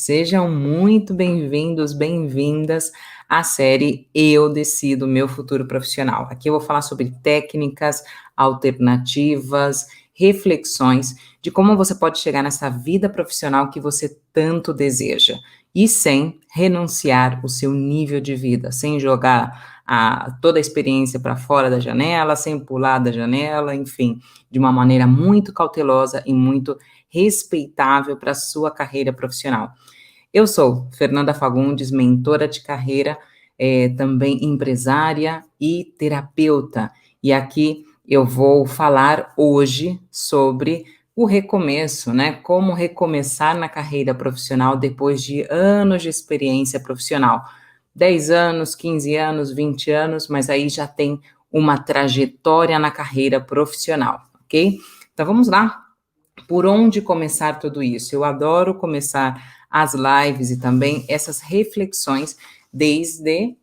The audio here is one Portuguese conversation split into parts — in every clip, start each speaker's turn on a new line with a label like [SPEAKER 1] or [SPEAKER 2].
[SPEAKER 1] Sejam muito bem-vindos, bem-vindas à série Eu Decido Meu Futuro Profissional. Aqui eu vou falar sobre técnicas, alternativas, reflexões de como você pode chegar nessa vida profissional que você tanto deseja e sem renunciar o seu nível de vida, sem jogar toda a experiência para fora da janela, sem pular da janela, enfim, de uma maneira muito cautelosa e muito respeitável para a sua carreira profissional. Eu sou Fernanda Fagundes, mentora de carreira, também empresária e terapeuta. E aqui eu vou falar hoje sobre o recomeço, né? Como recomeçar na carreira profissional depois de anos de experiência profissional. 10 anos, 15 anos, 20 anos, mas aí já tem uma trajetória na carreira profissional, ok? Então vamos lá. Por onde começar tudo isso? Eu adoro começar as lives e também essas reflexões desde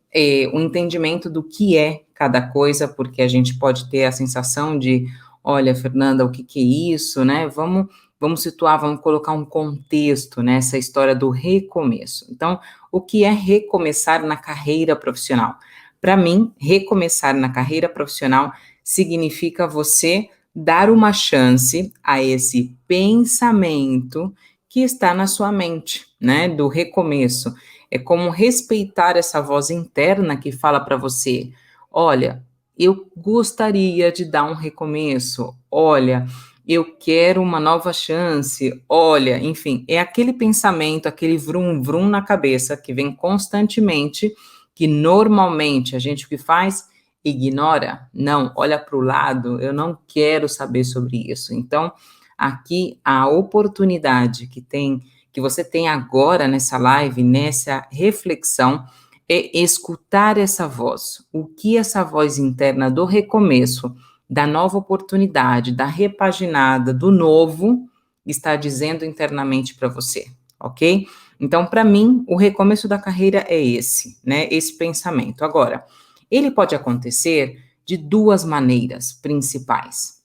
[SPEAKER 1] o entendimento do que é cada coisa, porque a gente pode ter a sensação de, olha, Fernanda, o que é isso, né? Vamos situar, vamos colocar um contexto nessa história do recomeço. Então, o que é recomeçar na carreira profissional? Para mim, recomeçar na carreira profissional significa você dar uma chance a esse pensamento que está na sua mente, né, do recomeço. É como respeitar essa voz interna que fala para você: olha, eu gostaria de dar um recomeço, olha, eu quero uma nova chance, olha, enfim, é aquele pensamento, aquele vrum-vrum na cabeça que vem constantemente, que normalmente a gente o que faz? Ignora, não, olha para o lado, eu não quero saber sobre isso. Então, aqui a oportunidade que você tem agora nessa live, nessa reflexão, é escutar essa voz. O que essa voz interna do recomeço, da nova oportunidade, da repaginada, do novo, está dizendo internamente para você, ok? Então, para mim, o recomeço da carreira é esse, né? Esse pensamento. Agora, ele pode acontecer de duas maneiras principais.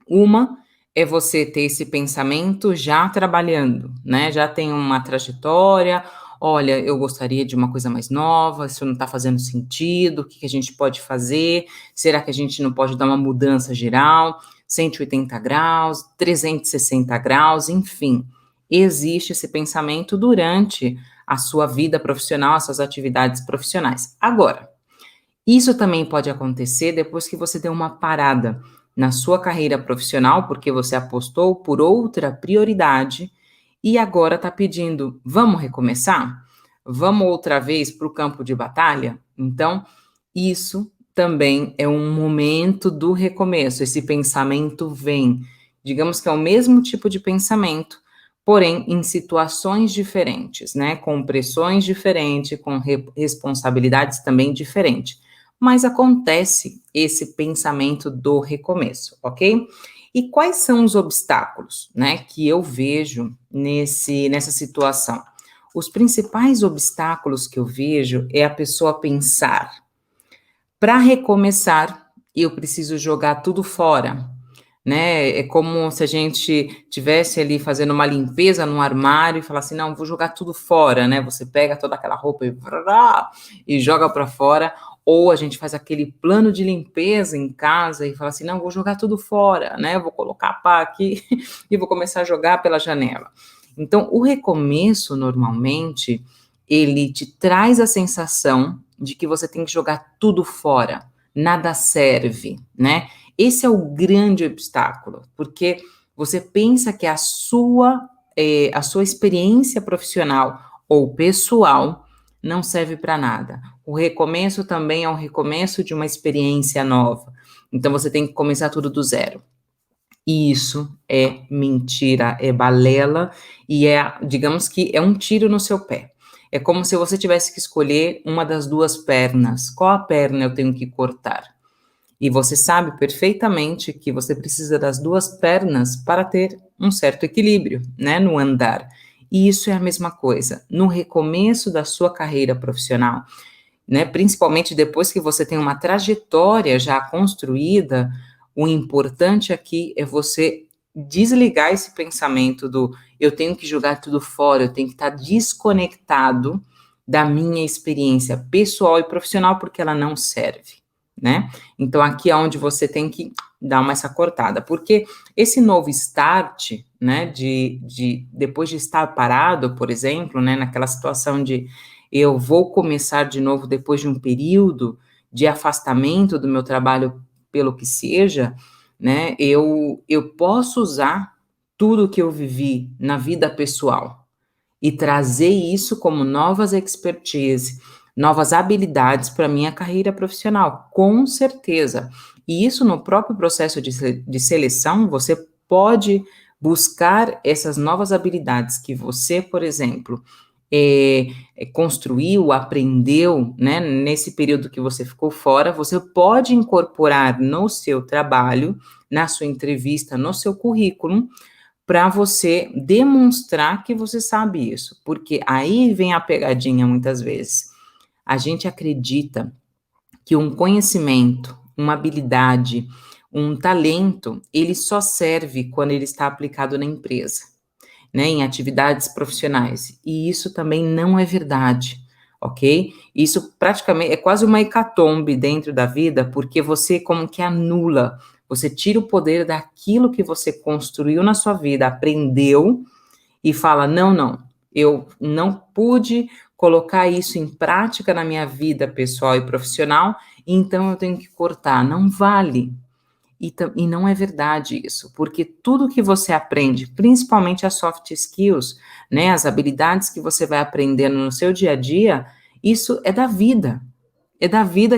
[SPEAKER 1] Uma é você ter esse pensamento já trabalhando, né? Já tem uma trajetória. Olha, eu gostaria de uma coisa mais nova, isso não está fazendo sentido, o que a gente pode fazer? Será que a gente não pode dar uma mudança geral? 180 graus, 360 graus, enfim. Existe esse pensamento durante a sua vida profissional, as suas atividades profissionais. Agora, isso também pode acontecer depois que você deu uma parada na sua carreira profissional, porque você apostou por outra prioridade e agora está pedindo: vamos recomeçar? Vamos outra vez para o campo de batalha? Então, isso também é um momento do recomeço. Esse pensamento vem, digamos que é o mesmo tipo de pensamento, porém em situações diferentes, né? Com pressões diferentes, com responsabilidades também diferentes. Mas acontece esse pensamento do recomeço, ok? E quais são os obstáculos, né, que eu vejo nessa situação? Os principais obstáculos que eu vejo é a pessoa pensar: para recomeçar, eu preciso jogar tudo fora, né? É como se a gente tivesse ali fazendo uma limpeza no armário e falasse: não, vou jogar tudo fora, né? Você pega toda aquela roupa e joga para fora, ou a gente faz aquele plano de limpeza em casa e fala assim: não, vou jogar tudo fora, né? Vou colocar a pá aqui e vou começar a jogar pela janela. Então, o recomeço, normalmente, ele te traz a sensação de que você tem que jogar tudo fora, nada serve, né? Esse é o grande obstáculo, porque você pensa que a sua experiência profissional ou pessoal não serve para nada. O recomeço também é um recomeço de uma experiência nova. Então, você tem que começar tudo do zero. E isso é mentira, é balela e digamos que é um tiro no seu pé. É como se você tivesse que escolher uma das duas pernas. Qual a perna eu tenho que cortar? E você sabe perfeitamente que você precisa das duas pernas para ter um certo equilíbrio, né, no andar. E isso é a mesma coisa. No recomeço da sua carreira profissional, né, principalmente depois que você tem uma trajetória já construída, o importante aqui é você desligar esse pensamento do eu tenho que jogar tudo fora, eu tenho que estar desconectado da minha experiência pessoal e profissional, porque ela não serve, né? Então, aqui é onde você tem que dar essa cortada, porque esse novo start, né, depois de estar parado, por exemplo, né, naquela situação de eu vou começar de novo depois de um período de afastamento do meu trabalho pelo que seja, né, eu posso usar tudo que eu vivi na vida pessoal e trazer isso como novas expertise, novas habilidades para a minha carreira profissional, com certeza. E isso no próprio processo de seleção, você pode buscar essas novas habilidades que você, por exemplo, construiu, aprendeu, né, nesse período que você ficou fora, você pode incorporar no seu trabalho, na sua entrevista, no seu currículo, para você demonstrar que você sabe isso, porque aí vem a pegadinha muitas vezes. A gente acredita que um conhecimento, uma habilidade, um talento, ele só serve quando ele está aplicado na empresa, né, em atividades profissionais. E isso também não é verdade, ok? Isso praticamente é quase uma hecatombe dentro da vida, porque você como que anula, você tira o poder daquilo que você construiu na sua vida, aprendeu, e fala: não, não, eu não pude colocar isso em prática na minha vida pessoal e profissional, então eu tenho que cortar. Não vale. E não é verdade isso, porque tudo que você aprende, principalmente as soft skills, né, as habilidades que você vai aprendendo no seu dia a dia, isso é da vida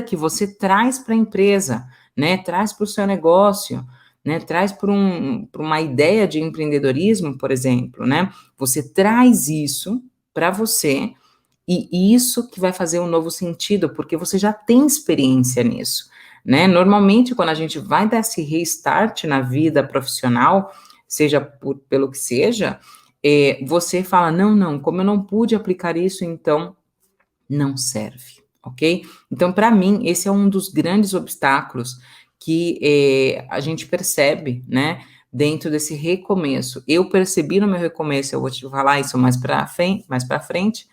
[SPEAKER 1] que você traz para a empresa, né, traz para o seu negócio, né, traz para uma ideia de empreendedorismo, por exemplo, né, você traz isso para você e isso que vai fazer um novo sentido, porque você já tem experiência nisso, né? Normalmente, quando a gente vai dar esse restart na vida profissional, seja pelo que seja, você fala, não, não, como eu não pude aplicar isso, então não serve, ok? Então, para mim, esse é um dos grandes obstáculos que a gente percebe, né, dentro desse recomeço. Eu percebi no meu recomeço, eu vou te falar isso mais para frente,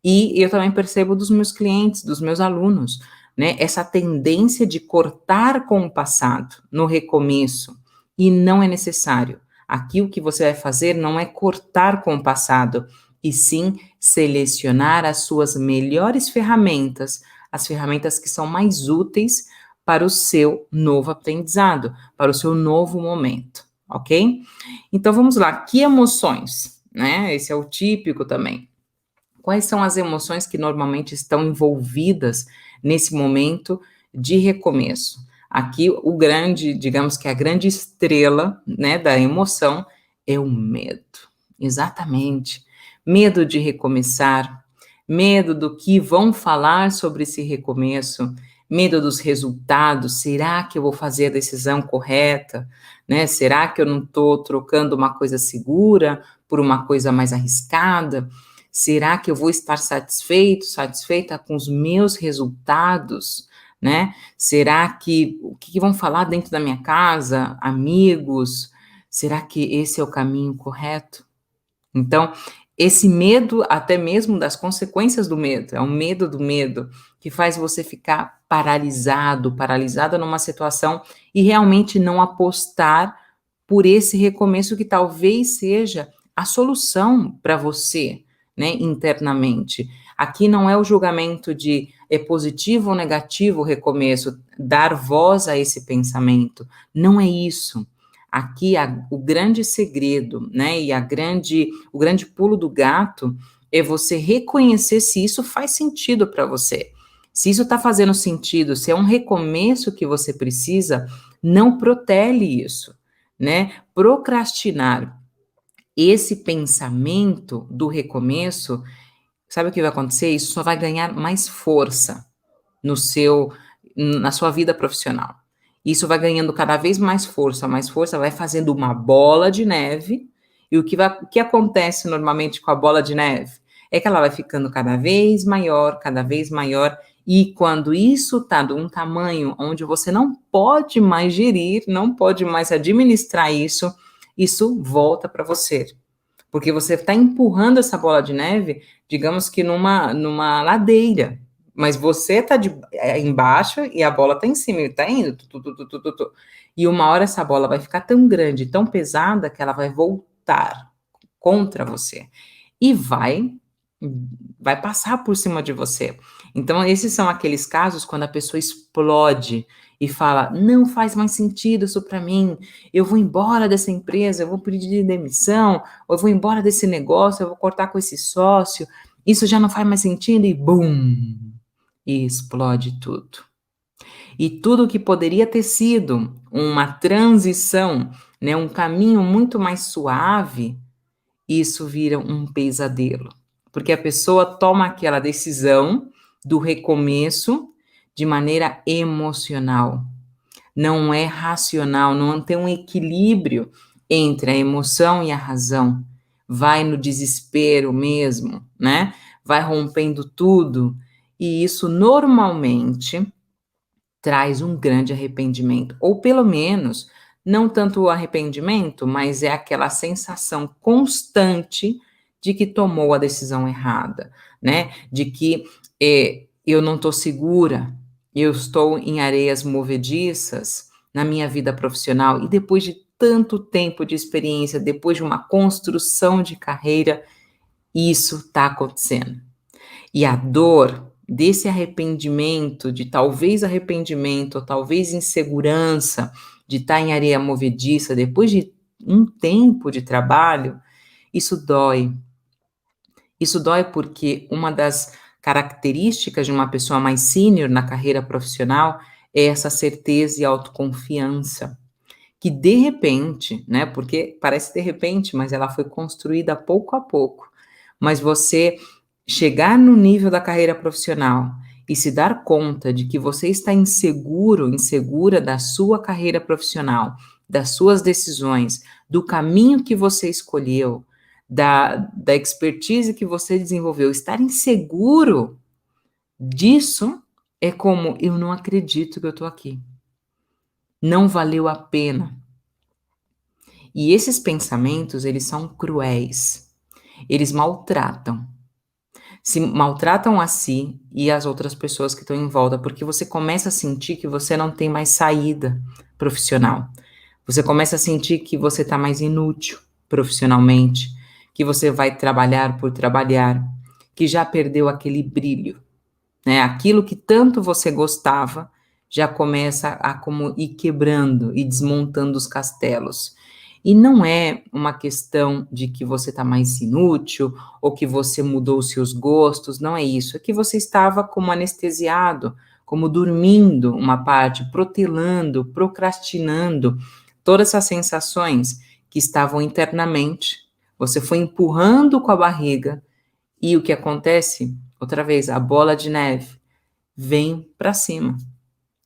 [SPEAKER 1] e eu também percebo dos meus clientes, dos meus alunos, né? Essa tendência de cortar com o passado no recomeço, e não é necessário. Aqui o que você vai fazer não é cortar com o passado, e sim selecionar as suas melhores ferramentas, as ferramentas que são mais úteis para o seu novo aprendizado, para o seu novo momento, ok? Então vamos lá, que emoções, né? Esse é o típico também. Quais são as emoções que normalmente estão envolvidas nesse momento de recomeço? Aqui, o grande, digamos que a grande estrela, né, da emoção é o medo. Exatamente. Medo de recomeçar, medo do que vão falar sobre esse recomeço, medo dos resultados. Será que eu vou fazer a decisão correta? Né? Será que eu não estou trocando uma coisa segura por uma coisa mais arriscada? Será que eu vou estar satisfeita com os meus resultados, né? Será que o que vão falar dentro da minha casa, amigos? Será que esse é o caminho correto? Então, esse medo, até mesmo das consequências do medo, é o medo do medo que faz você ficar paralisada numa situação e realmente não apostar por esse recomeço que talvez seja a solução para você, né, internamente. Aqui não é o julgamento de é positivo ou negativo o recomeço, dar voz a esse pensamento. Não é isso. Aqui o grande segredo, né, e o grande pulo do gato é você reconhecer se isso faz sentido para você. Se isso está fazendo sentido, se é um recomeço que você precisa, não protele isso, né? Procrastinar esse pensamento do recomeço, sabe o que vai acontecer? Isso só vai ganhar mais força na sua vida profissional. Isso vai ganhando cada vez mais força, vai fazendo uma bola de neve. E o que acontece normalmente com a bola de neve? É que ela vai ficando cada vez maior, e quando isso está de um tamanho onde você não pode mais gerir, não pode mais administrar isso, isso volta para você. Porque você está empurrando essa bola de neve, digamos que numa ladeira, mas você está embaixo e a bola está em cima, e está indo, e uma hora essa bola vai ficar tão grande, tão pesada, que ela vai voltar contra você e vai passar por cima de você. Então, esses são aqueles casos quando a pessoa explode e fala: não faz mais sentido isso para mim, eu vou embora dessa empresa, eu vou pedir demissão, ou eu vou embora desse negócio, eu vou cortar com esse sócio, isso já não faz mais sentido, e bum! E explode tudo. E tudo que poderia ter sido uma transição, né, um caminho muito mais suave, isso vira um pesadelo. Porque a pessoa toma aquela decisão do recomeço de maneira emocional. Não é racional, não tem um equilíbrio entre a emoção e a razão. Vai no desespero mesmo, né? Vai rompendo tudo. E isso normalmente traz um grande arrependimento, ou pelo menos, não tanto o arrependimento, mas é aquela sensação constante de que tomou a decisão errada, né? De que eu não estou segura, eu estou em areias movediças na minha vida profissional, e depois de tanto tempo de experiência, depois de uma construção de carreira, isso está acontecendo. E a dor desse arrependimento, de talvez arrependimento, ou talvez insegurança, de estar em areia movediça, depois de um tempo de trabalho, isso dói. Isso dói porque uma das características de uma pessoa mais sênior na carreira profissional é essa certeza e autoconfiança, que de repente, né, porque parece de repente, mas ela foi construída pouco a pouco, mas você chegar no nível da carreira profissional e se dar conta de que você está inseguro, insegura da sua carreira profissional, das suas decisões, do caminho que você escolheu, da expertise que você desenvolveu, estar inseguro disso é como: eu não acredito que eu estou aqui. Não valeu a pena. E esses pensamentos, eles são cruéis. Eles maltratam. Se maltratam a si e as outras pessoas que estão em volta, porque você começa a sentir que você não tem mais saída profissional. Você começa a sentir que você está mais inútil profissionalmente, que você vai trabalhar por trabalhar, que já perdeu aquele brilho, né? Aquilo que tanto você gostava já começa a como ir quebrando e desmontando os castelos. E não é uma questão de que você está mais inútil ou que você mudou os seus gostos, não é isso. É que você estava como anestesiado, como dormindo uma parte, protelando, procrastinando, todas essas sensações que estavam internamente. Você foi empurrando com a barriga e o que acontece? Outra vez, a bola de neve vem para cima.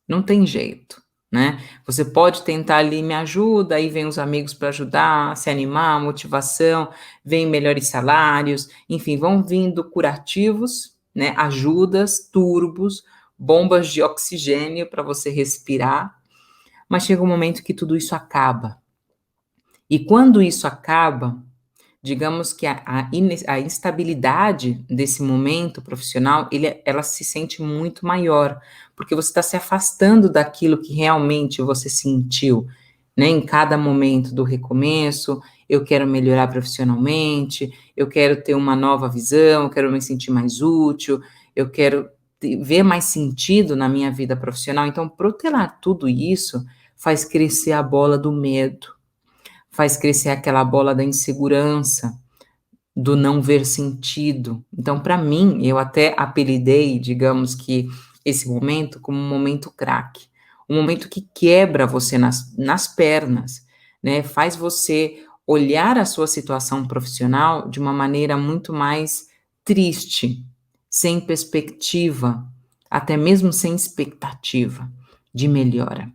[SPEAKER 1] Não tem jeito, né? Você pode tentar ali, me ajuda, aí vem os amigos para ajudar, se animar, motivação, vem melhores salários, enfim, vão vindo curativos, né? Ajudas, turbos, bombas de oxigênio para você respirar, mas chega um momento que tudo isso acaba. E quando isso acaba, digamos que a instabilidade desse momento profissional, ela se sente muito maior, porque você está se afastando daquilo que realmente você sentiu, né? Em cada momento do recomeço, eu quero melhorar profissionalmente, eu quero ter uma nova visão, eu quero me sentir mais útil, eu quero ver mais sentido na minha vida profissional. Então, protelar tudo isso faz crescer a bola do medo, faz crescer aquela bola da insegurança, do não ver sentido. Então, para mim, eu até apelidei, digamos que, esse momento como um momento craque, um momento que quebra você nas pernas, né? Faz você olhar a sua situação profissional de uma maneira muito mais triste, sem perspectiva, até mesmo sem expectativa de melhora.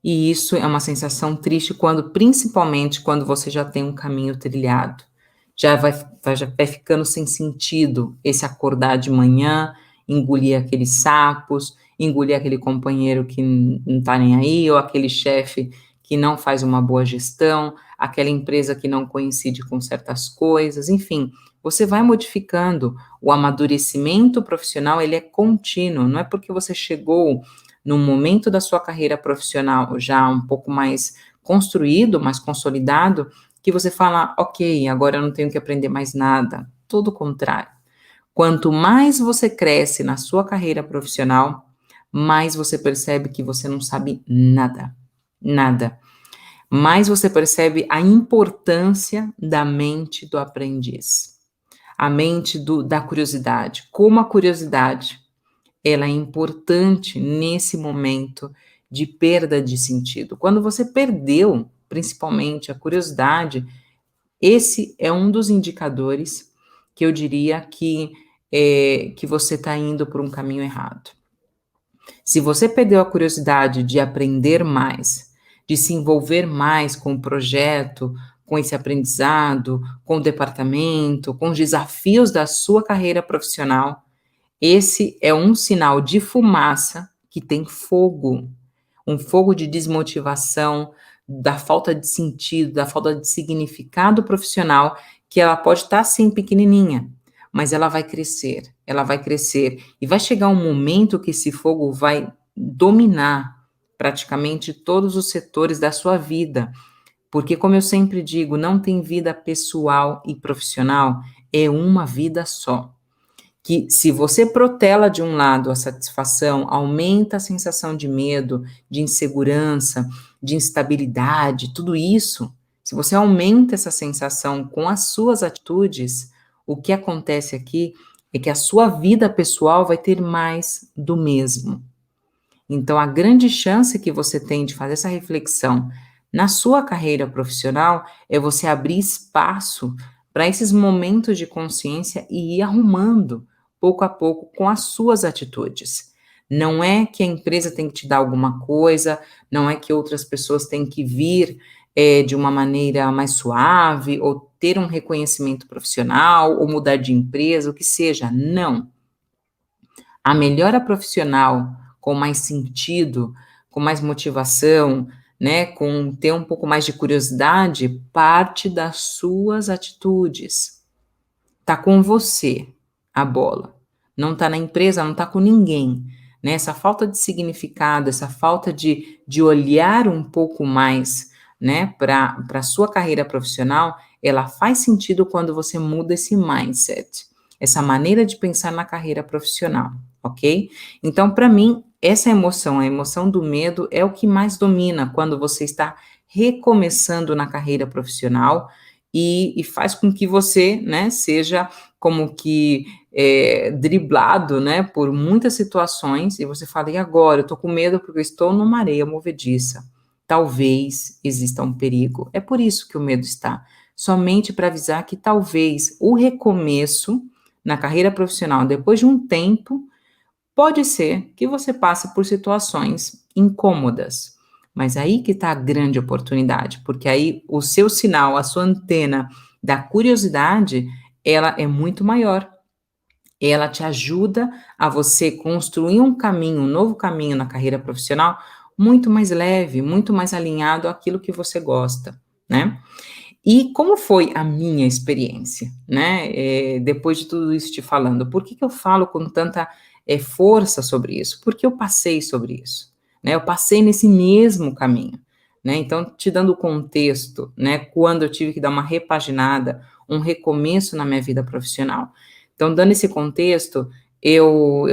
[SPEAKER 1] E isso é uma sensação triste principalmente quando você já tem um caminho trilhado. Já vai ficando sem sentido esse acordar de manhã, engolir aqueles sapos, engolir aquele companheiro que não tá nem aí, ou aquele chefe que não faz uma boa gestão, aquela empresa que não coincide com certas coisas, enfim, você vai modificando. O amadurecimento profissional, ele é contínuo, não é porque você chegou num momento da sua carreira profissional já um pouco mais construído, mais consolidado, que você fala, ok, agora eu não tenho que aprender mais nada. Todo o contrário. Quanto mais você cresce na sua carreira profissional, mais você percebe que você não sabe nada. Nada. Mais você percebe a importância da mente do aprendiz. A mente da curiosidade. Como a curiosidade, ela é importante nesse momento de perda de sentido. Quando você perdeu, principalmente, a curiosidade, esse é um dos indicadores que eu diria que você está indo por um caminho errado. Se você perdeu a curiosidade de aprender mais, de se envolver mais com o projeto, com esse aprendizado, com o departamento, com os desafios da sua carreira profissional, esse é um sinal de fumaça que tem fogo, um fogo de desmotivação, da falta de sentido, da falta de significado profissional, que ela pode estar sim pequenininha, mas ela vai crescer e vai chegar um momento que esse fogo vai dominar praticamente todos os setores da sua vida, porque como eu sempre digo, não tem vida pessoal e profissional, é uma vida só. Que se você protela de um lado a satisfação, aumenta a sensação de medo, de insegurança, de instabilidade, tudo isso, se você aumenta essa sensação com as suas atitudes, o que acontece aqui é que a sua vida pessoal vai ter mais do mesmo. Então, a grande chance que você tem de fazer essa reflexão na sua carreira profissional é você abrir espaço para esses momentos de consciência e ir arrumando pouco a pouco com as suas atitudes. Não é que a empresa tem que te dar alguma coisa, não é que outras pessoas têm que vir de uma maneira mais suave, ou ter um reconhecimento profissional, ou mudar de empresa, o que seja. Não. A melhora profissional com mais sentido, com mais motivação, né, com ter um pouco mais de curiosidade, parte das suas atitudes. Tá com você a bola. Não tá na empresa, não tá com ninguém. Né? Essa falta de significado, essa falta de olhar um pouco mais, né, para a sua carreira profissional, ela faz sentido quando você muda esse mindset, essa maneira de pensar na carreira profissional, ok? Então, para mim, essa emoção, a emoção do medo, é o que mais domina quando você está recomeçando na carreira profissional e faz com que você, né, seja como que driblado, né, por muitas situações, e você fala, e agora? Eu tô com medo porque eu estou numa areia movediça. Talvez exista um perigo. É por isso que o medo está. Somente para avisar que talvez o recomeço na carreira profissional, depois de um tempo, pode ser que você passe por situações incômodas. Mas aí que está a grande oportunidade, porque aí o seu sinal, a sua antena da curiosidade, ela é muito maior. Ela te ajuda a você construir um caminho, um novo caminho na carreira profissional muito mais leve, muito mais alinhado àquilo que você gosta, né? E como foi a minha experiência, né? Depois de tudo isso te falando, por que eu falo com tanta força sobre isso? Porque eu passei sobre isso, né? Eu passei nesse mesmo caminho, né? Então, te dando o contexto, né? Quando eu tive que dar uma repaginada, um recomeço na minha vida profissional. Então, dando esse contexto, eu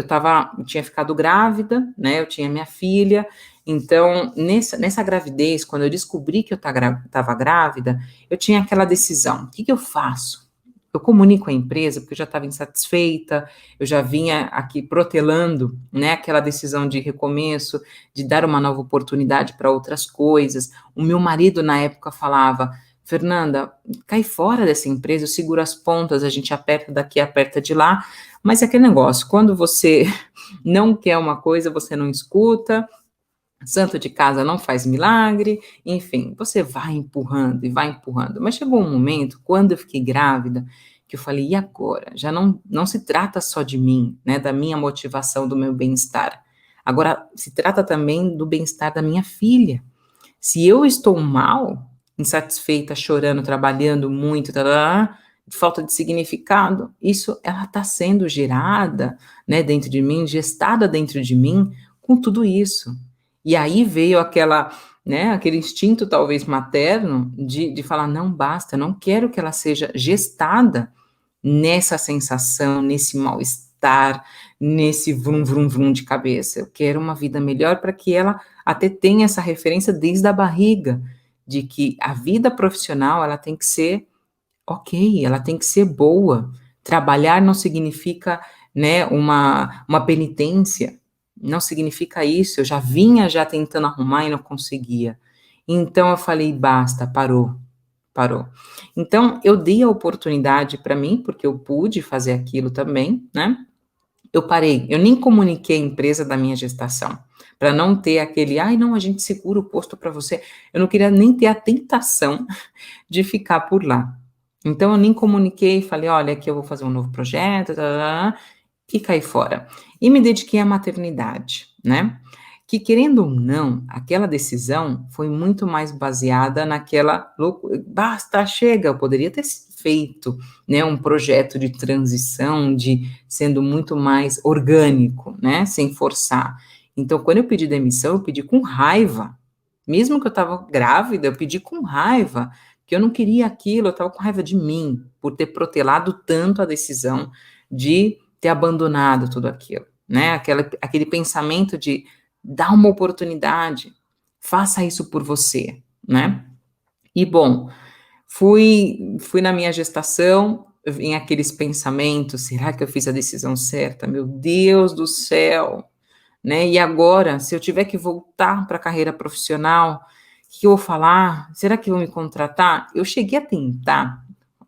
[SPEAKER 1] tinha ficado grávida, né? Eu tinha minha filha. Então, nessa gravidez, quando eu descobri que eu estava grávida, eu tinha aquela decisão: o que eu faço? Eu comunico à empresa, porque eu já estava insatisfeita, eu já vinha aqui protelando, né, aquela decisão de recomeço, de dar uma nova oportunidade para outras coisas. O meu marido, na época, falava: Fernanda, cai fora dessa empresa, eu seguro as pontas, a gente aperta daqui, aperta de lá. Mas é aquele negócio, quando você não quer uma coisa, você não escuta. Santo de casa não faz milagre, enfim, você vai empurrando e vai empurrando. Mas chegou um momento, quando eu fiquei grávida, que eu falei, e agora? Já não se trata só de mim, né, da minha motivação, do meu bem-estar. Agora, se trata também do bem-estar da minha filha. Se eu estou mal, insatisfeita, chorando, trabalhando muito, tarará, falta de significado, isso ela está sendo gerada, né, dentro de mim, gestada dentro de mim com tudo isso. E aí veio aquela, né, aquele instinto talvez materno de falar, não basta, não quero que ela seja gestada nessa sensação, nesse mal-estar, nesse vrum, vrum, vrum de cabeça. Eu quero uma vida melhor para que ela até tenha essa referência desde a barriga, de que a vida profissional, ela tem que ser ok, ela tem que ser boa. Trabalhar não significa, né, uma penitência, não significa isso. Eu já vinha já tentando arrumar e não conseguia. Então eu falei, basta, parou. Então eu dei a oportunidade para mim, porque eu pude fazer aquilo também, né? Eu parei, eu nem comuniquei a empresa da minha gestação, para não ter aquele, ai não, a gente segura o posto para você. Eu não queria nem ter a tentação de ficar por lá. Então eu nem comuniquei, falei, olha, aqui eu vou fazer um novo projeto, e caí fora. E me dediquei à maternidade, né? Que querendo ou não, aquela decisão foi muito mais baseada naquela loucura, basta, chega, eu poderia ter feito, né, um projeto de transição, de sendo muito mais orgânico, né, sem forçar. Então, quando eu pedi demissão, eu pedi com raiva, mesmo que eu estava grávida, eu pedi com raiva, que eu não queria aquilo, eu estava com raiva de mim, por ter protelado tanto a decisão de ter abandonado tudo aquilo, né, aquele pensamento de dá uma oportunidade, faça isso por você, né? E bom, fui na minha gestação, em aqueles pensamentos, será que eu fiz a decisão certa? Meu Deus do céu, né? E agora, se eu tiver que voltar para a carreira profissional, o que eu vou falar? Será que vão me contratar? Eu cheguei a tentar,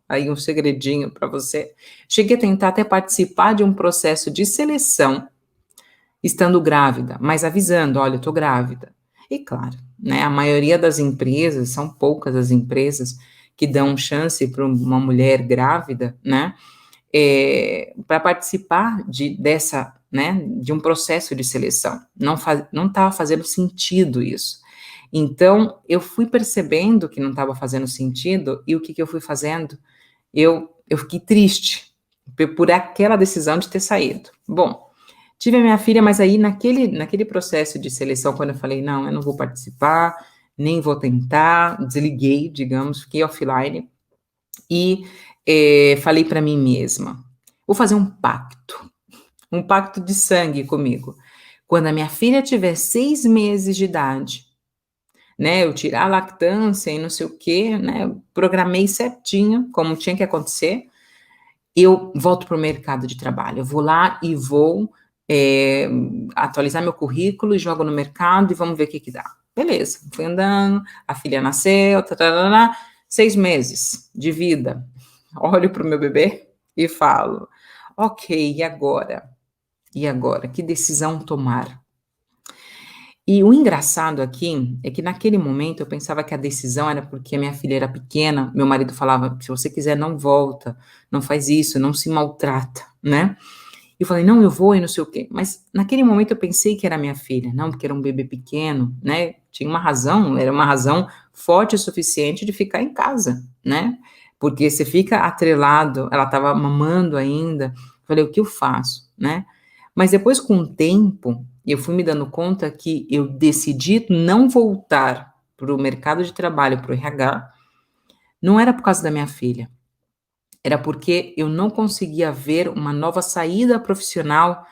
[SPEAKER 1] aí um segredinho para você, cheguei a tentar até participar de um processo de seleção estando grávida, mas avisando, olha, eu estou grávida. E claro, né, a maioria das empresas, são poucas as empresas que dão chance para uma mulher grávida, né, para participar dessa, né, de um processo de seleção. Não estava fazendo sentido isso. Então, eu fui percebendo que não estava fazendo sentido, e o que eu fui fazendo? Eu fiquei triste por aquela decisão de ter saído. Bom, tive a minha filha, mas aí naquele processo de seleção, quando eu falei, não, eu não vou participar, nem vou tentar, desliguei, digamos, fiquei offline e falei para mim mesma, vou fazer um pacto de sangue comigo. Quando a minha filha tiver 6 meses de idade, né, eu tirar a lactância e não sei o quê, né, programei certinho como tinha que acontecer, eu volto para o mercado de trabalho. Eu vou lá e vou atualizar meu currículo e jogo no mercado e vamos ver o que dá. Beleza, fui andando, a filha nasceu, 6 meses de vida. Olho para o meu bebê e falo, ok, e agora? E agora? Que decisão tomar? E o engraçado aqui é que naquele momento eu pensava que a decisão era porque a minha filha era pequena, meu marido falava, se você quiser não volta, não faz isso, não se maltrata, né? E eu falei, não, eu vou e não sei o quê. Mas naquele momento eu pensei que era minha filha, não, porque era um bebê pequeno, né? Tinha uma razão, era uma razão forte o suficiente de ficar em casa, né? Porque você fica atrelado, ela estava mamando ainda. Falei, o que eu faço, né? Mas depois, com o tempo, eu fui me dando conta que eu decidi não voltar para o mercado de trabalho, para o RH, não era por causa da minha filha, era porque eu não conseguia ver uma nova saída profissional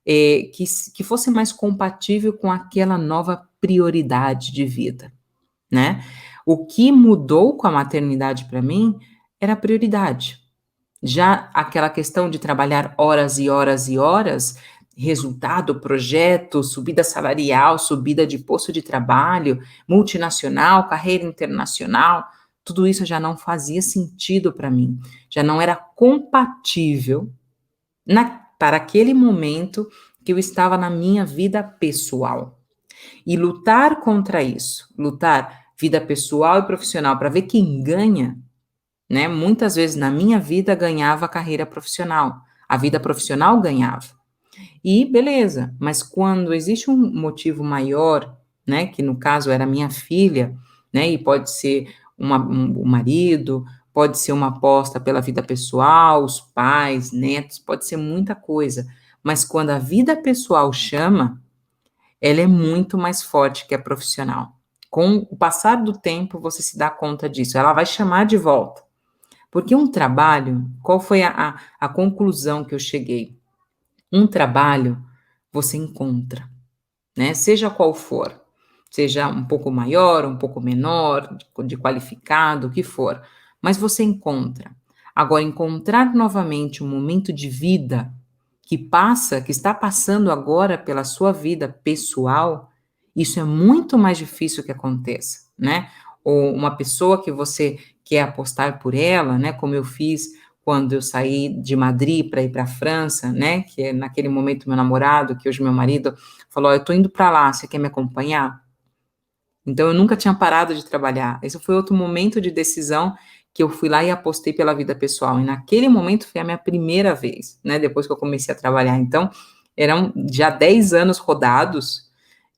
[SPEAKER 1] que fosse mais compatível com aquela nova prioridade de vida, né? O que mudou com a maternidade para mim era a prioridade. Já aquela questão de trabalhar horas e horas e horas, resultado, projeto, subida salarial, subida de posto de trabalho, multinacional, carreira internacional, tudo isso já não fazia sentido para mim, já não era compatível para aquele momento que eu estava na minha vida pessoal. E lutar contra isso, lutar vida pessoal e profissional para ver quem ganha, né? Muitas vezes na minha vida ganhava a carreira profissional, a vida profissional ganhava. E beleza, mas quando existe um motivo maior né, que no caso era minha filha, né, e pode ser o marido, pode ser uma aposta pela vida pessoal, os pais, netos, pode ser muita coisa, mas quando a vida pessoal chama, ela é muito mais forte que a profissional. Com o passar do tempo, você se dá conta disso, ela vai chamar de volta. Porque um trabalho, qual foi a conclusão que eu cheguei? Um trabalho você encontra, né? Seja qual for, seja um pouco maior, um pouco menor, de qualificado, o que for, mas você encontra. Agora, encontrar novamente um momento de vida que passa, que está passando agora pela sua vida pessoal, isso é muito mais difícil que aconteça, né? Ou uma pessoa que você quer apostar por ela, né? Como eu fiz quando eu saí de Madrid para ir para a França, né? Que é naquele momento meu namorado, que hoje meu marido, falou: eu estou indo para lá, você quer me acompanhar? Então eu nunca tinha parado de trabalhar. Esse foi outro momento de decisão que eu fui lá e apostei pela vida pessoal. E naquele momento foi a minha primeira vez, né? Depois que eu comecei a trabalhar. Então eram já 10 anos rodados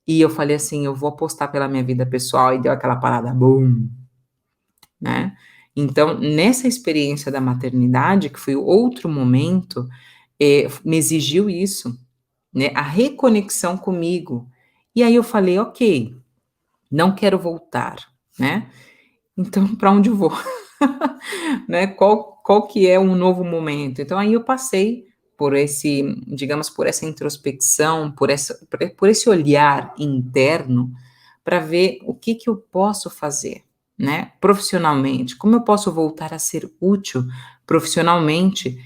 [SPEAKER 1] e eu falei assim, eu vou apostar pela minha vida pessoal e deu aquela parada, boom, né? Então nessa experiência da maternidade, que foi outro momento, me exigiu isso, né? A reconexão comigo. E aí eu falei, ok, não quero voltar, né? Então, para onde eu vou? Né? Qual que é um novo momento? Então, aí eu passei por esse, digamos, por essa introspecção, por esse olhar interno, para ver o que que eu posso fazer, né? Profissionalmente, como eu posso voltar a ser útil profissionalmente,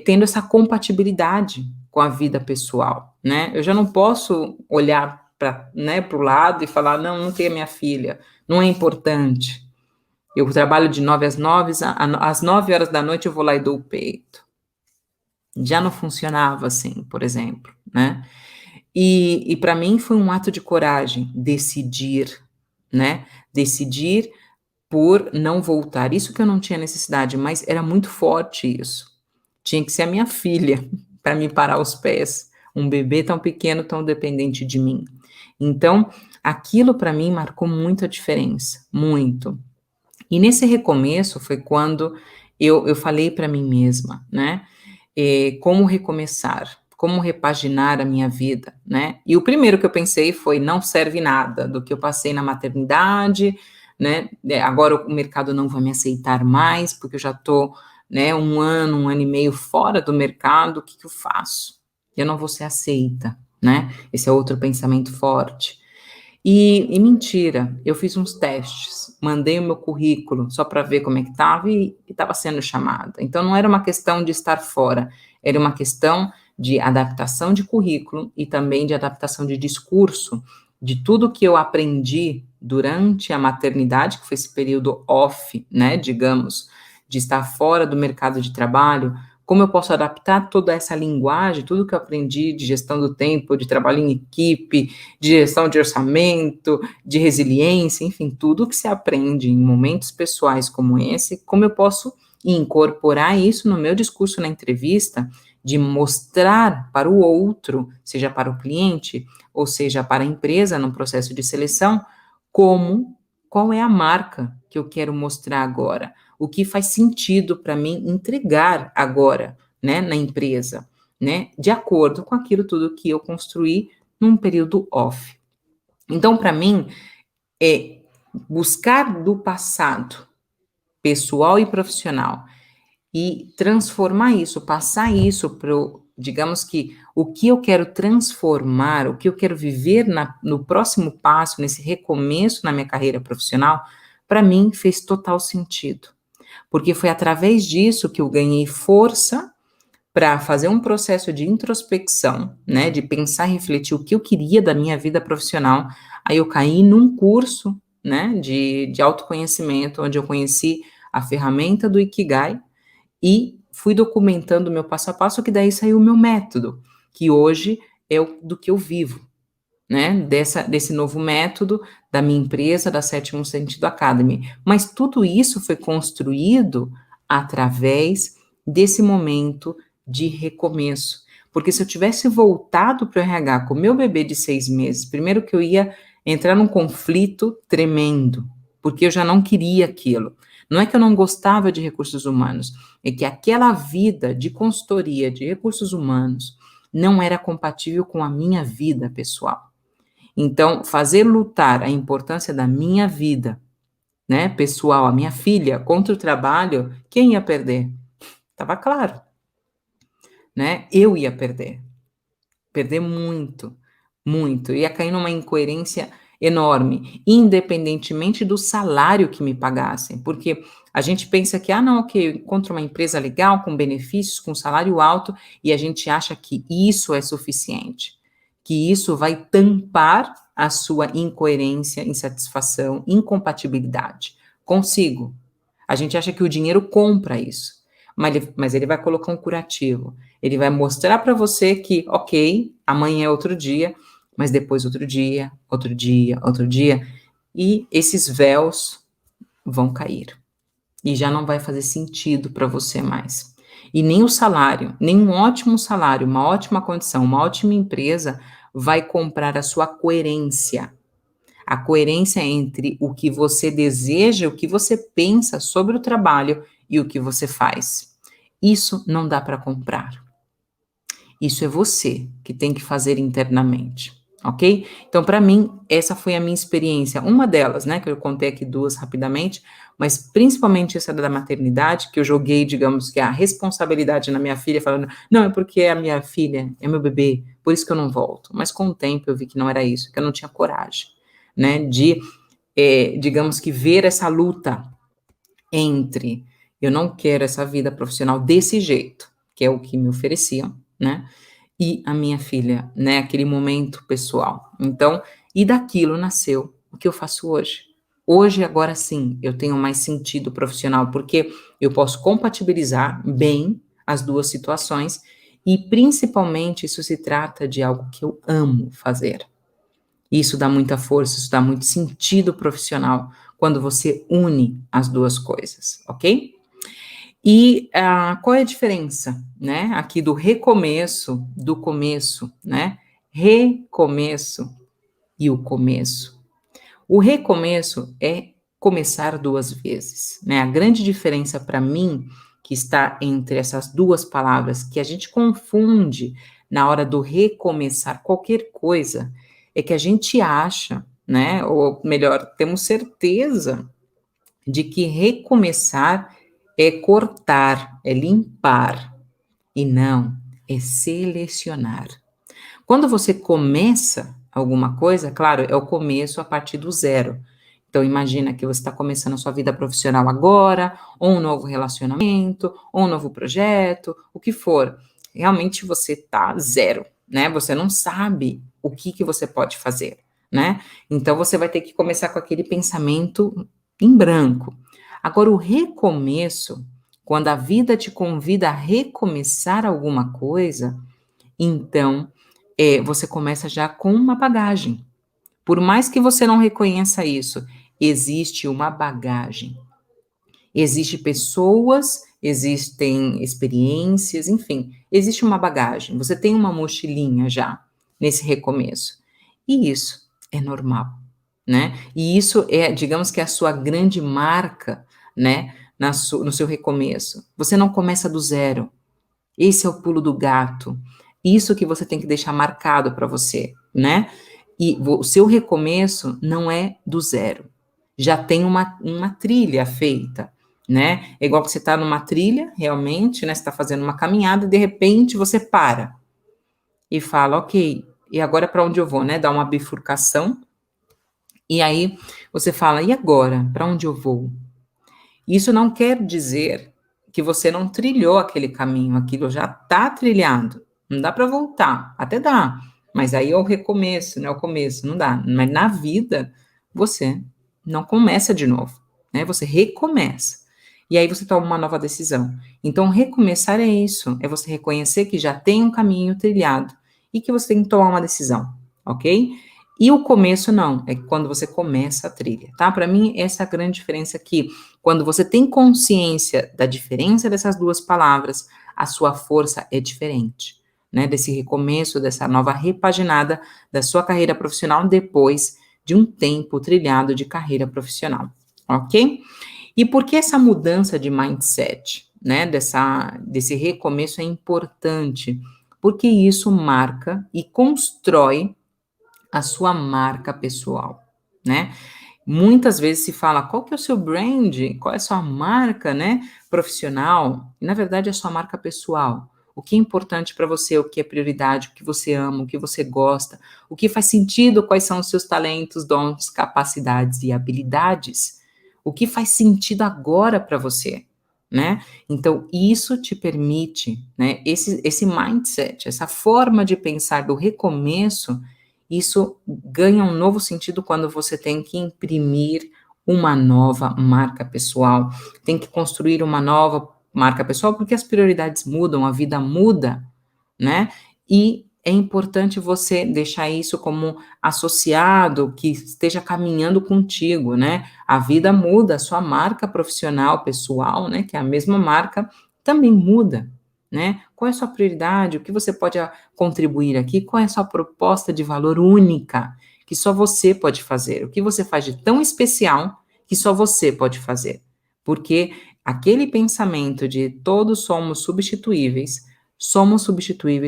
[SPEAKER 1] tendo essa compatibilidade com a vida pessoal, né? Eu já não posso olhar para, né, o lado e falar, não, não tem a minha filha, não é importante. Eu trabalho de 9 às 9, às 9 horas da noite eu vou lá e dou o peito. Já não funcionava assim, por exemplo, né? E para mim foi um ato de coragem decidir, né? Decidir por não voltar. Isso que eu não tinha necessidade, mas era muito forte isso. Tinha que ser a minha filha para me parar os pés. Um bebê tão pequeno, tão dependente de mim. Então, aquilo para mim marcou muito a diferença, muito. E nesse recomeço foi quando eu falei para mim mesma, né? Como recomeçar, como repaginar a minha vida, né? E o primeiro que eu pensei foi: não serve nada do que eu passei na maternidade, né? Agora o mercado não vai me aceitar mais, porque eu já estou, né, um ano e meio fora do mercado, o que que eu faço? Eu não vou ser aceita, né? Esse é outro pensamento forte. E mentira, eu fiz uns testes, mandei o meu currículo só para ver como é que estava e estava sendo chamada. Então não era uma questão de estar fora, era uma questão de adaptação de currículo e também de adaptação de discurso, de tudo que eu aprendi durante a maternidade, que foi esse período off, né, digamos, de estar fora do mercado de trabalho, como eu posso adaptar toda essa linguagem, tudo que eu aprendi de gestão do tempo, de trabalho em equipe, de gestão de orçamento, de resiliência, enfim, tudo que se aprende em momentos pessoais como esse, como eu posso incorporar isso no meu discurso na entrevista, de mostrar para o outro, seja para o cliente, ou seja para a empresa no processo de seleção, qual é a marca que eu quero mostrar agora, o que faz sentido para mim entregar agora, né, na empresa, né, de acordo com aquilo tudo que eu construí num período off. Então, para mim, é buscar do passado, pessoal e profissional, e transformar isso, passar isso para, digamos que, o que eu quero transformar, o que eu quero viver no próximo passo, nesse recomeço na minha carreira profissional, para mim fez total sentido. Porque foi através disso que eu ganhei força para fazer um processo de introspecção, né, de pensar e refletir o que eu queria da minha vida profissional. Aí eu caí num curso, né, de autoconhecimento, onde eu conheci a ferramenta do Ikigai e fui documentando o meu passo a passo, que daí saiu o meu método, que hoje é do que eu vivo, né, desse novo método da minha empresa, da Sétimo Sentido Academy. Mas tudo isso foi construído através desse momento de recomeço. Porque se eu tivesse voltado para o RH com meu bebê de 6 meses, primeiro que eu ia entrar num conflito tremendo, porque eu já não queria aquilo. Não é que eu não gostava de recursos humanos, é que aquela vida de consultoria de recursos humanos não era compatível com a minha vida pessoal. Então, fazer lutar a importância da minha vida, né, pessoal, a minha filha, contra o trabalho, quem ia perder? Estava claro, né? Eu ia perder muito, muito, ia cair numa incoerência enorme, independentemente do salário que me pagassem, porque a gente pensa que, não, ok, eu encontro uma empresa legal, com benefícios, com salário alto, e a gente acha que isso é suficiente, que isso vai tampar a sua incoerência, insatisfação, incompatibilidade consigo. A gente acha que o dinheiro compra isso, mas ele vai colocar um curativo. Ele vai mostrar para você que, ok, amanhã é outro dia, mas depois outro dia, outro dia, outro dia, e esses véus vão cair. E já não vai fazer sentido para você mais. E nem o salário, nem um ótimo salário, uma ótima condição, uma ótima empresa vai comprar a sua coerência. A coerência entre o que você deseja, o que você pensa sobre o trabalho e o que você faz. Isso não dá para comprar. Isso é você que tem que fazer internamente, ok? Então, para mim, essa foi a minha experiência. Uma delas, né, que eu contei aqui duas rapidamente, mas principalmente essa da maternidade, que eu joguei, digamos que a responsabilidade na minha filha, falando, não, é porque é a minha filha, é meu bebê, por isso que eu não volto. Mas com o tempo eu vi que não era isso, que eu não tinha coragem, né, de, digamos que ver essa luta entre eu não quero essa vida profissional desse jeito, que é o que me ofereciam, né? E a minha filha, né? Aquele momento pessoal. Então, e daquilo nasceu o que eu faço hoje. Hoje, agora sim, eu tenho mais sentido profissional, porque eu posso compatibilizar bem as duas situações e, principalmente, isso se trata de algo que eu amo fazer. Isso dá muita força, isso dá muito sentido profissional quando você une as duas coisas, ok? E qual é a diferença, né? Aqui do recomeço, do começo, né? Recomeço e o começo. O recomeço é começar duas vezes, né? A grande diferença para mim que está entre essas duas palavras que a gente confunde na hora do recomeçar qualquer coisa é que a gente acha, né? Ou melhor, temos certeza de que recomeçar é cortar, é limpar, e não, é selecionar. Quando você começa alguma coisa, claro, é o começo a partir do zero. Então, imagina que você está começando a sua vida profissional agora, ou um novo relacionamento, ou um novo projeto, o que for. Realmente você está zero, né? Você não sabe o que você pode fazer, né? Então, você vai ter que começar com aquele pensamento em branco. Agora, o recomeço, quando a vida te convida a recomeçar alguma coisa, então você começa já com uma bagagem. Por mais que você não reconheça isso, existe uma bagagem. Existem pessoas, existem experiências, enfim, existe uma bagagem. Você tem uma mochilinha já nesse recomeço. E isso é normal, né? E isso é, digamos que é a sua grande marca, né, no seu recomeço. Você não começa do zero. Esse é o pulo do gato. Isso que você tem que deixar marcado para você, né? E o seu recomeço não é do zero. Já tem uma trilha feita, né? É igual que você está numa trilha, realmente, né? Você está fazendo uma caminhada e de repente você para e fala, ok, e agora para onde eu vou, né? Dá uma bifurcação. E aí você fala, e agora? Para onde eu vou? Isso não quer dizer que você não trilhou aquele caminho, aquilo já está trilhado. Não dá para voltar, até dá, mas aí é o recomeço, né? O começo, não dá. Mas na vida, você não começa de novo, né? Você recomeça. E aí você toma uma nova decisão. Então, recomeçar é isso, é você reconhecer que já tem um caminho trilhado e que você tem que tomar uma decisão, ok? E o começo não, é quando você começa a trilha, tá? Para mim, essa é a grande diferença aqui. Quando você tem consciência da diferença dessas duas palavras, a sua força é diferente, né? Desse recomeço, dessa nova repaginada da sua carreira profissional depois de um tempo trilhado de carreira profissional, ok? E por que essa mudança de mindset, né, desse recomeço é importante? Porque isso marca e constrói a sua marca pessoal, né? Muitas vezes se fala, qual que é o seu brand? Qual é a sua marca, né, profissional? E, na verdade, é a sua marca pessoal. O que é importante para você, o que é prioridade, o que você ama, o que você gosta, o que faz sentido, quais são os seus talentos, dons, capacidades e habilidades. O que faz sentido agora para você, né? Então, isso te permite, né, esse mindset, essa forma de pensar do recomeço, isso ganha um novo sentido quando você tem que imprimir uma nova marca pessoal, tem que construir uma nova marca pessoal, porque as prioridades mudam, a vida muda, né? E é importante você deixar isso como associado, que esteja caminhando contigo, né? A vida muda, a sua marca profissional, pessoal, né? Que é a mesma marca, também muda, né? Qual é a sua prioridade? O que você pode contribuir aqui? Qual é a sua proposta de valor única, que só você pode fazer? O que você faz de tão especial que só você pode fazer? Porque aquele pensamento de todos somos substituíveis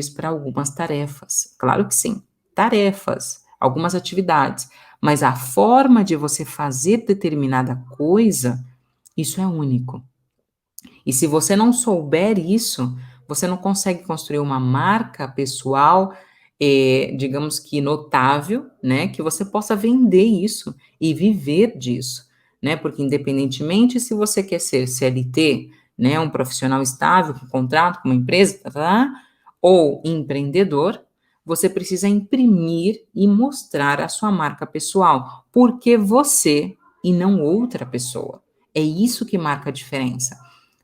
[SPEAKER 1] para algumas tarefas. Claro que sim, tarefas, algumas atividades, mas a forma de você fazer determinada coisa, isso é único. E se você não souber isso, você não consegue construir uma marca pessoal, digamos que notável, né? Que você possa vender isso e viver disso, né? Porque independentemente se você quer ser CLT, né? Um profissional estável, com contrato com uma empresa, tá, ou empreendedor, você precisa imprimir e mostrar a sua marca pessoal, porque você e não outra pessoa. É isso que marca a diferença.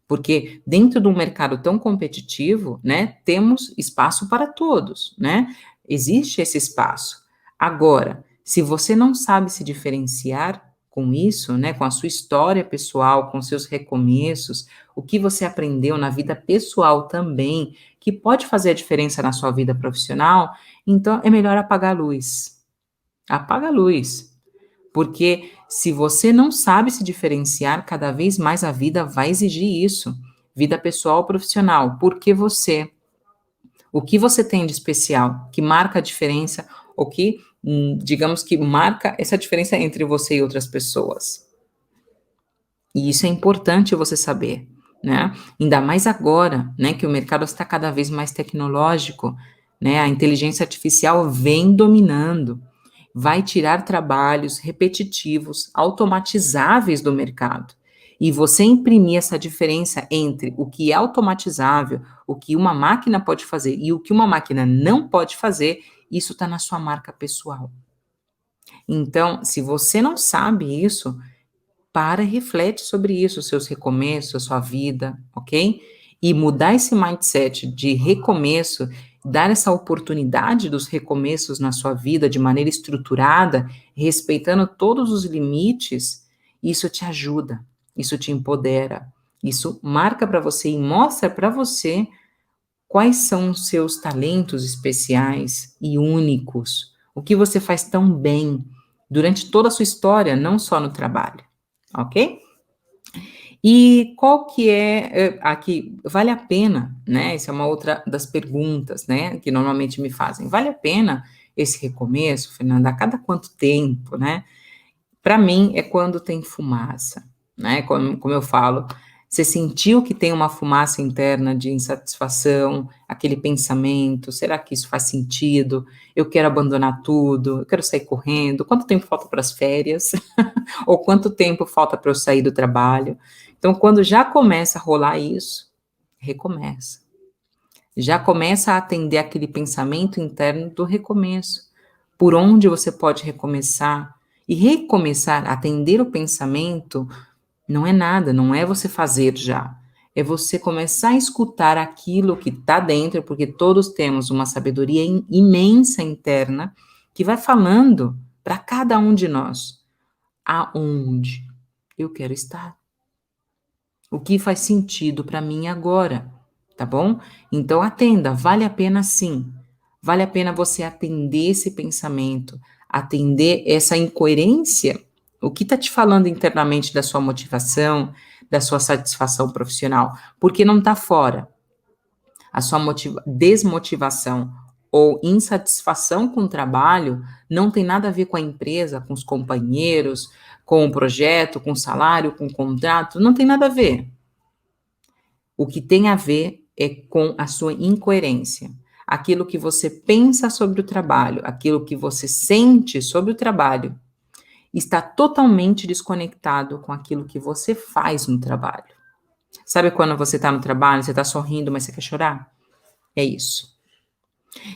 [SPEAKER 1] Porque dentro de um mercado tão competitivo, né, temos espaço para todos, né? Existe esse espaço. Agora, se você não sabe se diferenciar com isso, né, com a sua história pessoal, com seus recomeços, o que você aprendeu na vida pessoal também, que pode fazer a diferença na sua vida profissional, então é melhor apagar a luz. Apaga a luz. Porque se você não sabe se diferenciar, cada vez mais a vida vai exigir isso. Vida pessoal, profissional. Porque você, o que você tem de especial, que marca a diferença, o que, digamos que marca essa diferença entre você e outras pessoas. E isso é importante você saber, né? Ainda mais agora, né, que o mercado está cada vez mais tecnológico, né? A inteligência artificial vem dominando, vai tirar trabalhos repetitivos, automatizáveis do mercado. E você imprimir essa diferença entre o que é automatizável, o que uma máquina pode fazer e o que uma máquina não pode fazer, isso está na sua marca pessoal. Então, se você não sabe isso, para e reflete sobre isso, os seus recomeços, a sua vida, ok? E mudar esse mindset de recomeço, dar essa oportunidade dos recomeços na sua vida de maneira estruturada, respeitando todos os limites, isso te ajuda, isso te empodera, isso marca para você e mostra para você quais são os seus talentos especiais e únicos, o que você faz tão bem durante toda a sua história, não só no trabalho, ok? E qual que aqui, vale a pena, né? Essa é uma outra das perguntas, né, que normalmente me fazem. Vale a pena esse recomeço, Fernanda? A cada quanto tempo, né? Para mim, é quando tem fumaça, né? Como eu falo, você sentiu que tem uma fumaça interna de insatisfação, aquele pensamento, será que isso faz sentido? Eu quero abandonar tudo, eu quero sair correndo, quanto tempo falta para as férias? Ou quanto tempo falta para eu sair do trabalho? Então, quando já começa a rolar isso, recomeça. Já começa a atender aquele pensamento interno do recomeço. Por onde você pode recomeçar? E recomeçar, atender o pensamento, não é nada, não é você fazer já. É você começar a escutar aquilo que está dentro, porque todos temos uma sabedoria imensa interna que vai falando para cada um de nós aonde eu quero estar. O que faz sentido para mim agora, tá bom? Então atenda, vale a pena sim. Vale a pena você atender esse pensamento, atender essa incoerência, o que está te falando internamente da sua motivação, da sua satisfação profissional, porque não está fora. A sua desmotivação ou insatisfação com o trabalho não tem nada a ver com a empresa, com os companheiros, com o projeto, com o salário, com o contrato, não tem nada a ver. O que tem a ver é com a sua incoerência. Aquilo que você pensa sobre o trabalho, aquilo que você sente sobre o trabalho, está totalmente desconectado com aquilo que você faz no trabalho. Sabe quando você está no trabalho, você está sorrindo, mas você quer chorar? É isso.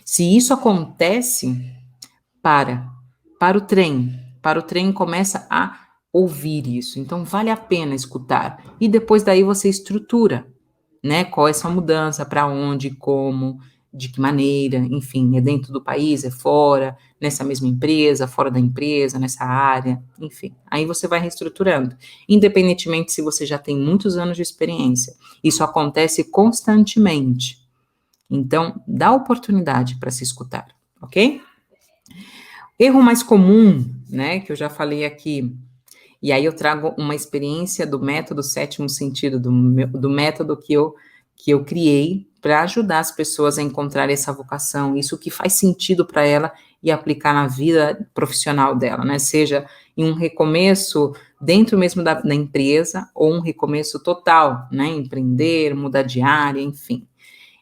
[SPEAKER 1] Se isso acontece, para o trem começa a ouvir isso. Então, vale a pena escutar. E depois daí você estrutura, né? Qual é essa mudança, para onde, como, de que maneira, enfim, é dentro do país, é fora, nessa mesma empresa, fora da empresa, nessa área, enfim. Aí você vai reestruturando, independentemente se você já tem muitos anos de experiência. Isso acontece constantemente. Então, dá oportunidade para se escutar, ok? Erro mais comum, né, que eu já falei aqui, e aí eu trago uma experiência do método sétimo sentido, do método que eu criei para ajudar as pessoas a encontrar essa vocação, isso que faz sentido para ela e aplicar na vida profissional dela, né, seja em um recomeço dentro mesmo da empresa ou um recomeço total, né, empreender, mudar de área, enfim.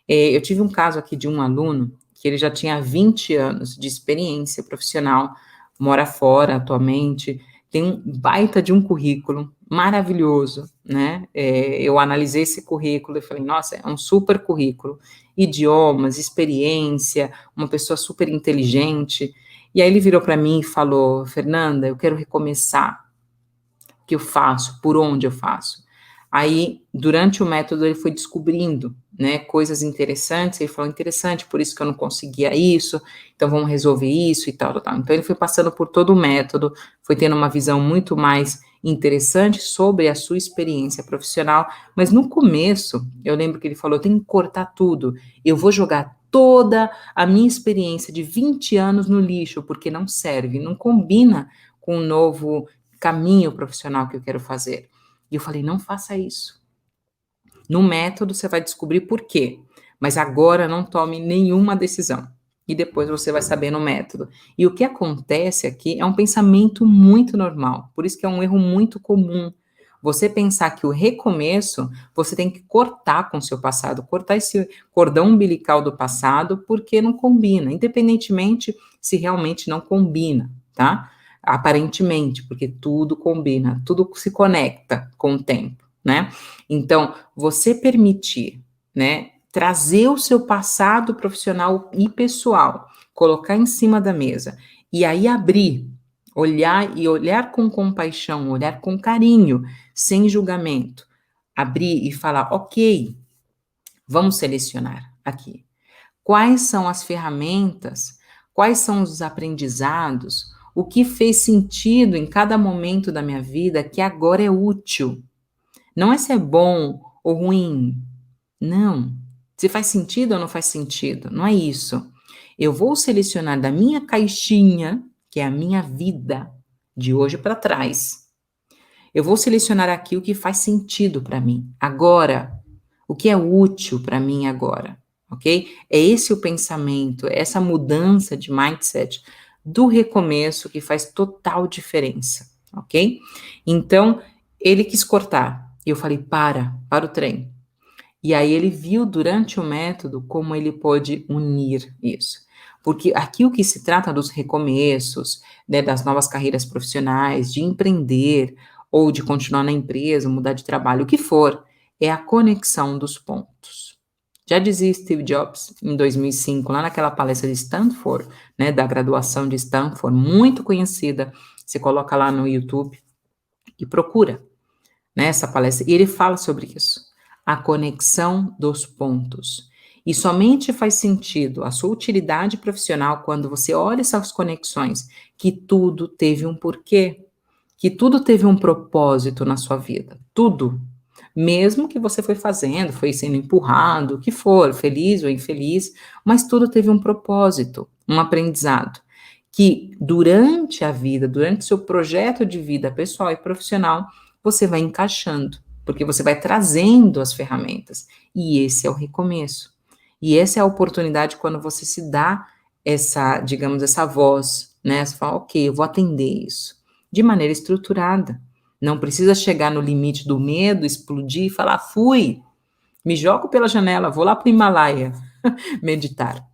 [SPEAKER 1] Eu tive um caso aqui de um aluno que ele já tinha 20 anos de experiência profissional, mora fora atualmente, tem um baita de um currículo maravilhoso, né? Eu analisei esse currículo e falei, nossa, é um super currículo, idiomas, experiência, uma pessoa super inteligente. E aí ele virou para mim e falou, Fernanda, eu quero recomeçar. O que eu faço? Por onde eu faço? Aí, durante o método, ele foi descobrindo, né, coisas interessantes, ele falou, interessante, por isso que eu não conseguia isso, então vamos resolver isso e tal, tal, tal. Então, ele foi passando por todo o método, foi tendo uma visão muito mais interessante sobre a sua experiência profissional, mas no começo, eu lembro que ele falou, eu tenho que cortar tudo, eu vou jogar toda a minha experiência de 20 anos no lixo, porque não serve, não combina com o novo caminho profissional que eu quero fazer. E eu falei, não faça isso. No método você vai descobrir por quê, mas agora não tome nenhuma decisão. E depois você vai saber no método. E o que acontece aqui é um pensamento muito normal, por isso que é um erro muito comum. Você pensar que o recomeço, você tem que cortar com o seu passado, cortar esse cordão umbilical do passado, porque não combina, independentemente se realmente não combina, tá? Aparentemente, porque tudo combina, tudo se conecta com o tempo, né? Então, você permitir, né, trazer o seu passado profissional e pessoal, colocar em cima da mesa e aí abrir, olhar com compaixão, olhar com carinho, sem julgamento, abrir e falar, ok, vamos selecionar aqui. Quais são as ferramentas, quais são os aprendizados, o que fez sentido em cada momento da minha vida que agora é útil. Não é se é bom ou ruim. Não. Se faz sentido ou não faz sentido. Não é isso. Eu vou selecionar da minha caixinha, que é a minha vida, de hoje para trás. Eu vou selecionar aqui o que faz sentido para mim, agora. O que é útil para mim agora, ok? É esse o pensamento, é essa mudança de mindset do recomeço que faz total diferença, ok? Então, ele quis cortar. E eu falei, para o trem. E aí ele viu durante o método como ele pôde unir isso. Porque aqui o que se trata dos recomeços, né, das novas carreiras profissionais, de empreender ou de continuar na empresa, mudar de trabalho, o que for, é a conexão dos pontos. Já dizia Steve Jobs em 2005, lá naquela palestra de Stanford, né, da graduação de Stanford, muito conhecida. Você coloca lá no YouTube e procura, né, essa palestra. E ele fala sobre isso, a conexão dos pontos. E somente faz sentido a sua utilidade profissional quando você olha essas conexões, que tudo teve um porquê, que tudo teve um propósito na sua vida, tudo. Mesmo que você foi fazendo, foi sendo empurrado, o que for, feliz ou infeliz, mas tudo teve um propósito, um aprendizado, que durante a vida, durante seu projeto de vida pessoal e profissional, você vai encaixando, porque você vai trazendo as ferramentas. E esse é o recomeço. E essa é a oportunidade quando você se dá essa, digamos, essa voz, né? Você fala, ok, eu vou atender isso, de maneira estruturada. Não precisa chegar no limite do medo, explodir e falar, fui, me jogo pela janela, vou lá para o Himalaia meditar,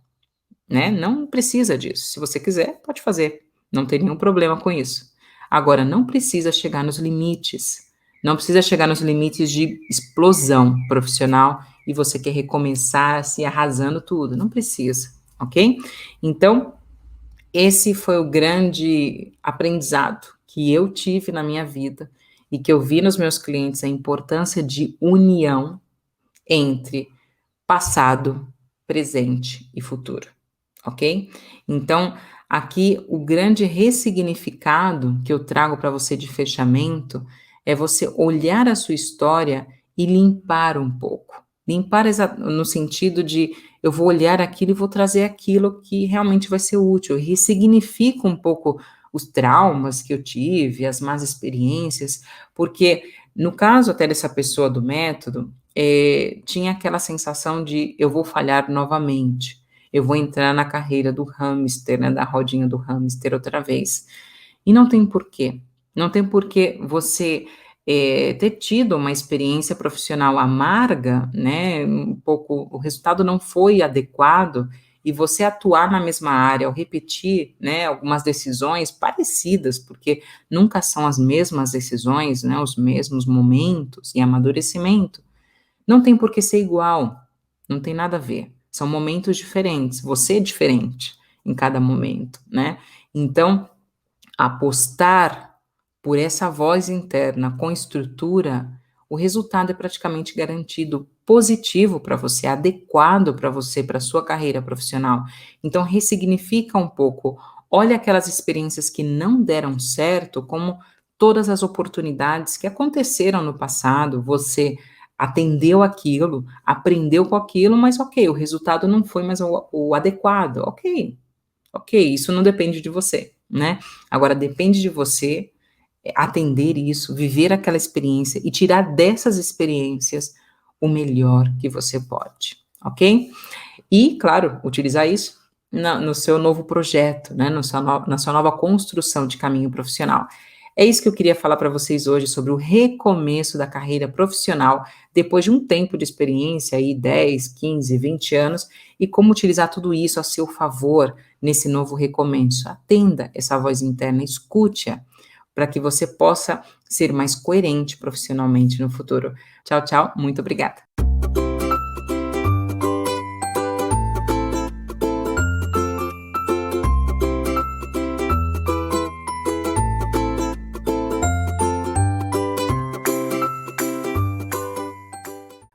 [SPEAKER 1] né? Não precisa disso. Se você quiser, pode fazer. Não tem nenhum problema com isso. Agora, não precisa chegar nos limites. Não precisa chegar nos limites de explosão profissional e você quer recomeçar se arrasando tudo. Não precisa, ok? Então, esse foi o grande aprendizado que eu tive na minha vida e que eu vi nos meus clientes a importância de união entre passado, presente e futuro, ok? Então, aqui o grande ressignificado que eu trago para você de fechamento é você olhar a sua história e limpar um pouco. Limpar no sentido de eu vou olhar aquilo e vou trazer aquilo que realmente vai ser útil. E ressignifico um pouco os traumas que eu tive, as más experiências, porque no caso até dessa pessoa do método, tinha aquela sensação de eu vou falhar novamente, eu vou entrar na carreira do hamster, né, da rodinha do hamster outra vez. E não tem porquê. Não tem porquê você ter tido uma experiência profissional amarga, né, um pouco, o resultado não foi adequado, e você atuar na mesma área, ao repetir, né, algumas decisões parecidas, porque nunca são as mesmas decisões, né, os mesmos momentos e amadurecimento, não tem por que ser igual, não tem nada a ver. São momentos diferentes, você é diferente em cada momento, né? Então, apostar por essa voz interna com estrutura, o resultado é praticamente garantido positivo para você, adequado para você, para sua carreira profissional. Então, ressignifica um pouco. Olha aquelas experiências que não deram certo como todas as oportunidades que aconteceram no passado, você atendeu aquilo, aprendeu com aquilo, mas ok, o resultado não foi mais o adequado, ok, ok, isso não depende de você, né? Agora depende de você atender isso, viver aquela experiência e tirar dessas experiências o melhor que você pode, ok? E, claro, utilizar isso no seu novo projeto, né? Na sua nova construção de caminho profissional. É isso que eu queria falar para vocês hoje sobre o recomeço da carreira profissional depois de um tempo de experiência, aí 10, 15, 20 anos, e como utilizar tudo isso a seu favor nesse novo recomeço. Atenda essa voz interna, escute-a, para que você possa ser mais coerente profissionalmente no futuro. Tchau, tchau, muito obrigada.